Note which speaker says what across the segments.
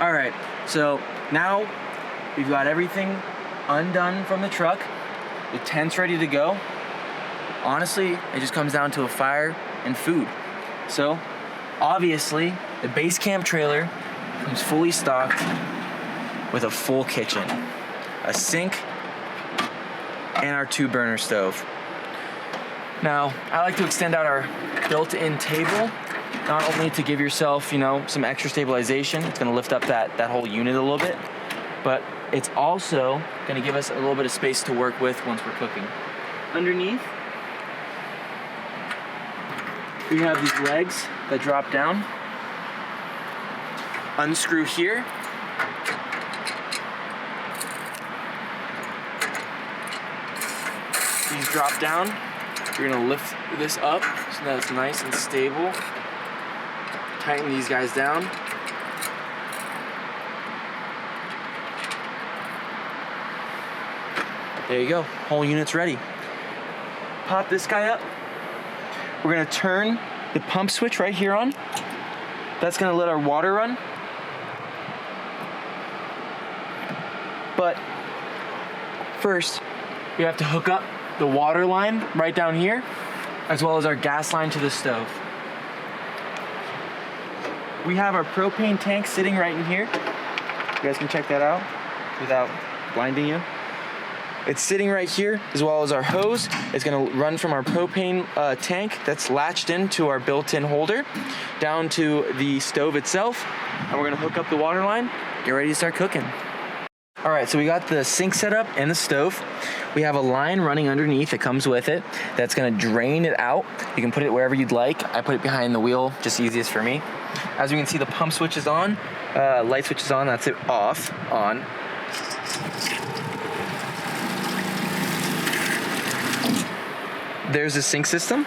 Speaker 1: All right, so now we've got everything undone from the truck. The tent's ready to go. Honestly, it just comes down to a fire and food. So, obviously, the base camp trailer comes fully stocked with a full kitchen, a sink, and our 2-burner stove. Now, I like to extend out our built-in table, not only to give yourself, some extra stabilization. It's gonna lift up that whole unit a little bit, but it's also gonna give us a little bit of space to work with once we're cooking. Underneath, we have these legs that drop down. Unscrew here. These drop down. You're gonna lift this up so that it's nice and stable. Tighten these guys down. There you go, whole unit's ready. Pop this guy up. We're gonna turn the pump switch right here on. That's gonna let our water run. But first, we have to hook up the water line right down here, as well as our gas line to the stove. We have our propane tank sitting right in here. You guys can check that out without blinding you. It's sitting right here, as well as our hose. It's gonna run from our propane tank that's latched into our built-in holder down to the stove itself. And we're gonna hook up the water line, get ready to start cooking. All right, so we got the sink set up and the stove. We have a line running underneath that comes with it that's gonna drain it out. You can put it wherever you'd like. I put it behind the wheel, just easiest for me. As you can see, the pump switch is on, light switch is on, that's it off, on. There's the sink system.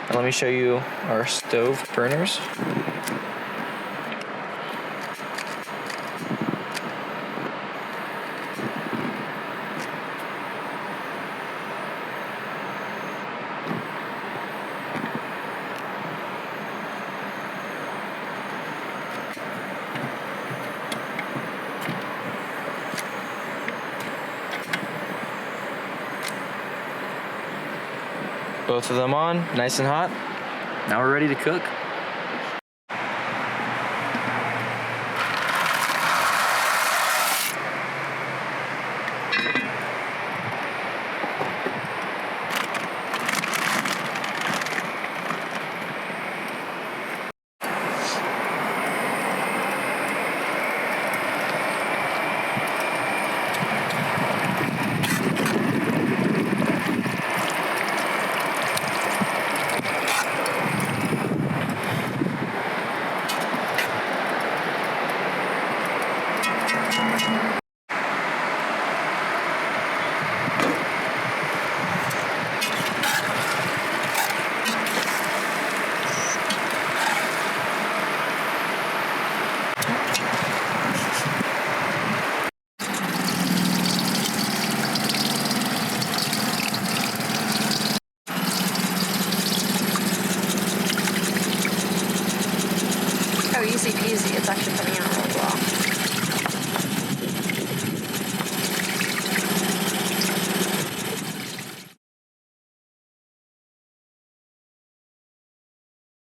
Speaker 1: And let me show you our stove burners. Both of them on, nice and hot. Now we're ready to cook.